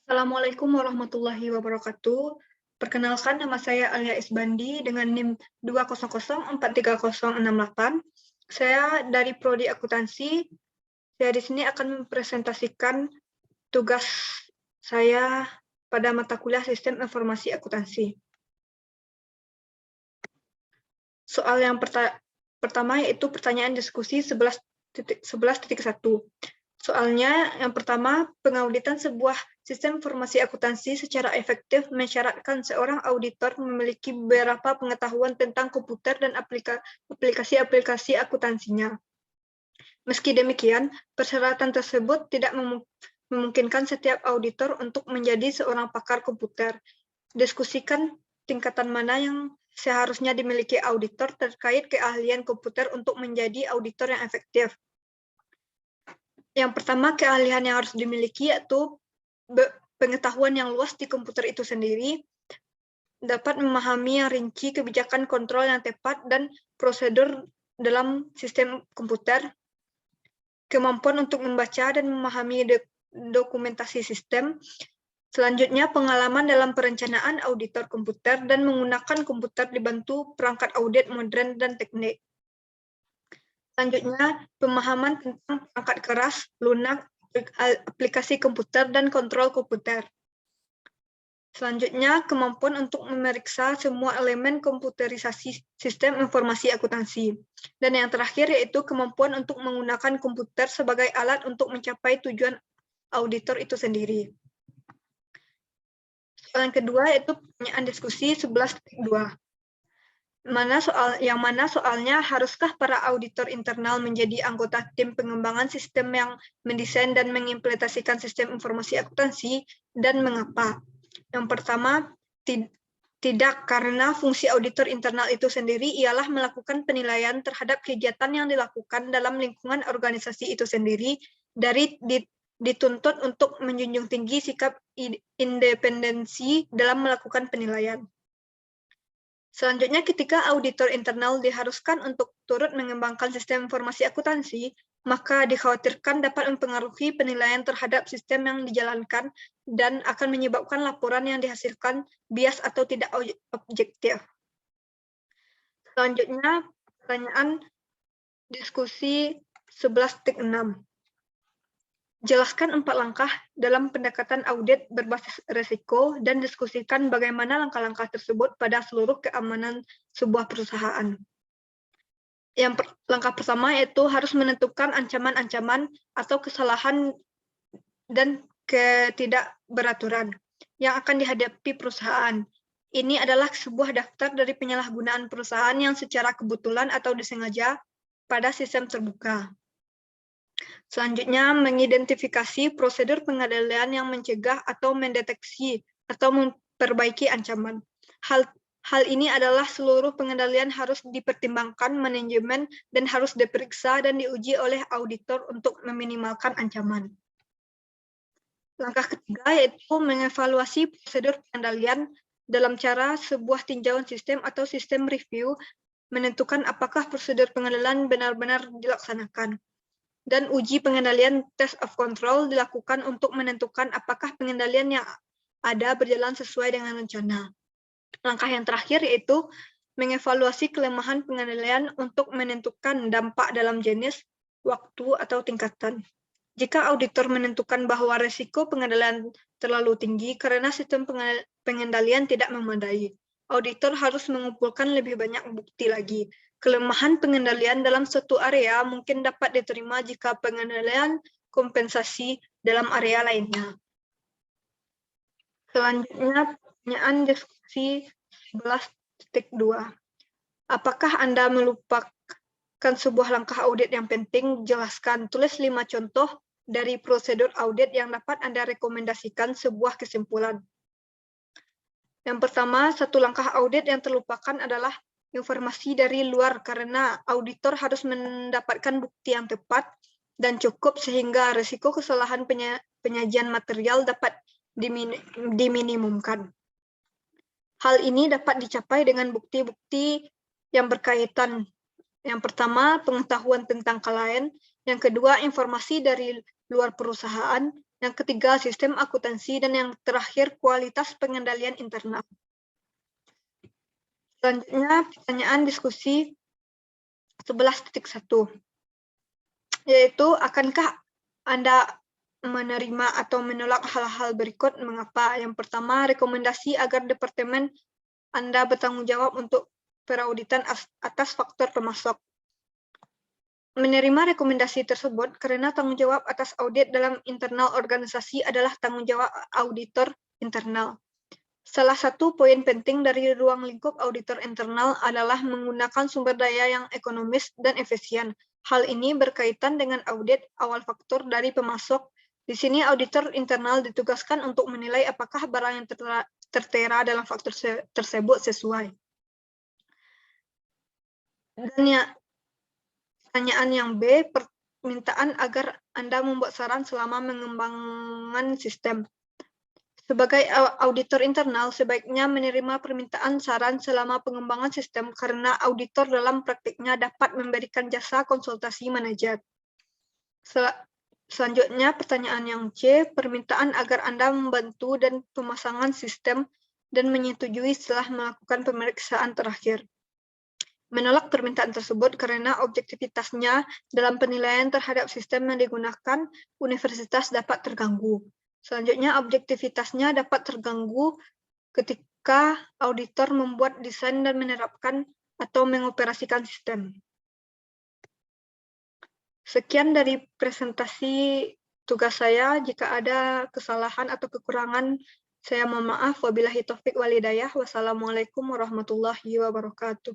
Assalamualaikum warahmatullahi wabarakatuh. Perkenalkan, nama saya Alia Isbandi dengan NIM 200436068. Saya dari Prodi Akuntansi. Saya di sini akan mempresentasikan tugas saya pada mata kuliah Sistem Informasi Akuntansi. Soal yang pertama yaitu pertanyaan diskusi 11.1. Soalnya yang pertama, pengauditan sebuah sistem informasi akuntansi secara efektif mensyaratkan seorang auditor memiliki beberapa pengetahuan tentang komputer dan aplikasi-aplikasi akuntansinya. Meski demikian, persyaratan tersebut tidak memungkinkan setiap auditor untuk menjadi seorang pakar komputer. Diskusikan tingkatan mana yang seharusnya dimiliki auditor terkait keahlian komputer untuk menjadi auditor yang efektif. Yang pertama, keahlian yang harus dimiliki yaitu pengetahuan yang luas di komputer itu sendiri, dapat memahami yang rinci kebijakan kontrol yang tepat dan prosedur dalam sistem komputer, kemampuan untuk membaca dan memahami dokumentasi sistem, selanjutnya pengalaman dalam perencanaan auditor komputer dan menggunakan komputer dibantu perangkat audit modern dan teknik. Selanjutnya, pemahaman tentang perangkat keras, lunak, aplikasi komputer, dan kontrol komputer. Selanjutnya, kemampuan untuk memeriksa semua elemen komputerisasi sistem informasi akuntansi. Dan yang terakhir yaitu kemampuan untuk menggunakan komputer sebagai alat untuk mencapai tujuan auditor itu sendiri. Soal yang kedua yaitu pertanyaan diskusi 11.2. Yang mana soalnya, haruskah para auditor internal menjadi anggota tim pengembangan sistem yang mendesain dan mengimplementasikan sistem informasi akuntansi, dan mengapa? Yang pertama, tidak, karena fungsi auditor internal itu sendiri ialah melakukan penilaian terhadap kegiatan yang dilakukan dalam lingkungan organisasi itu sendiri, dituntut untuk menjunjung tinggi sikap independensi dalam melakukan penilaian. Selanjutnya, ketika auditor internal diharuskan untuk turut mengembangkan sistem informasi akuntansi, maka dikhawatirkan dapat mempengaruhi penilaian terhadap sistem yang dijalankan dan akan menyebabkan laporan yang dihasilkan bias atau tidak objektif. Selanjutnya, pertanyaan diskusi 11.6. Jelaskan 4 langkah dalam pendekatan audit berbasis risiko dan diskusikan bagaimana langkah-langkah tersebut pada seluruh keamanan sebuah perusahaan. Langkah pertama yaitu harus menentukan ancaman-ancaman atau kesalahan dan ketidakberaturan yang akan dihadapi perusahaan. Ini adalah sebuah daftar dari penyalahgunaan perusahaan yang secara kebetulan atau disengaja pada sistem terbuka. Selanjutnya, mengidentifikasi prosedur pengendalian yang mencegah atau mendeteksi atau memperbaiki ancaman. Hal ini adalah seluruh pengendalian harus dipertimbangkan manajemen dan harus diperiksa dan diuji oleh auditor untuk meminimalkan ancaman. Langkah ketiga yaitu mengevaluasi prosedur pengendalian dalam cara sebuah tinjauan sistem atau sistem review, menentukan apakah prosedur pengendalian benar-benar dilaksanakan. Dan uji pengendalian test of control dilakukan untuk menentukan apakah pengendalian yang ada berjalan sesuai dengan rencana. Langkah yang terakhir yaitu mengevaluasi kelemahan pengendalian untuk menentukan dampak dalam jenis, waktu, atau tingkatan. Jika auditor menentukan bahwa risiko pengendalian terlalu tinggi karena sistem pengendalian tidak memadai, auditor harus mengumpulkan lebih banyak bukti lagi. Kelemahan pengendalian dalam suatu area mungkin dapat diterima jika pengendalian kompensasi dalam area lainnya. Selanjutnya, pertanyaan diskusi 11.2. Apakah Anda melupakan sebuah langkah audit yang penting? Jelaskan. Tulis 5 contoh dari prosedur audit yang dapat Anda rekomendasikan sebuah kesimpulan. Yang pertama, satu langkah audit yang terlupakan adalah informasi dari luar karena auditor harus mendapatkan bukti yang tepat dan cukup sehingga risiko kesalahan penyajian material dapat diminimumkan. Hal ini dapat dicapai dengan bukti-bukti yang berkaitan. Yang pertama, pengetahuan tentang klien. Yang kedua, informasi dari luar perusahaan. Yang ketiga, sistem akuntansi. Dan yang terakhir, kualitas pengendalian internal. Selanjutnya, pertanyaan diskusi 11.1, yaitu akankah Anda menerima atau menolak hal-hal berikut? Mengapa? Yang pertama, rekomendasi agar departemen Anda bertanggung jawab untuk perauditan atas faktor pemasok. Menerima rekomendasi tersebut karena tanggung jawab atas audit dalam internal organisasi adalah tanggung jawab auditor internal. Salah satu poin penting dari ruang lingkup auditor internal adalah menggunakan sumber daya yang ekonomis dan efisien. Hal ini berkaitan dengan audit awal faktor dari pemasok. Di sini auditor internal ditugaskan untuk menilai apakah barang yang tertera dalam faktor tersebut sesuai. Dan ya, pertanyaan yang B, permintaan agar Anda membuat saran selama mengembangkan sistem. Sebagai auditor internal, sebaiknya menerima permintaan saran selama pengembangan sistem karena auditor dalam praktiknya dapat memberikan jasa konsultasi manajer. Selanjutnya, pertanyaan yang C, permintaan agar Anda membantu dan pemasangan sistem dan menyetujui setelah melakukan pemeriksaan terakhir. Menolak permintaan tersebut karena objektivitasnya dalam penilaian terhadap sistem yang digunakan, universitas dapat terganggu. Selanjutnya, objektivitasnya dapat terganggu ketika auditor membuat desain dan menerapkan atau mengoperasikan sistem. Sekian dari presentasi tugas saya. Jika ada kesalahan atau kekurangan, saya mohon maaf. Wabillahi taufik walhidayah. Wassalamualaikum warahmatullahi wabarakatuh.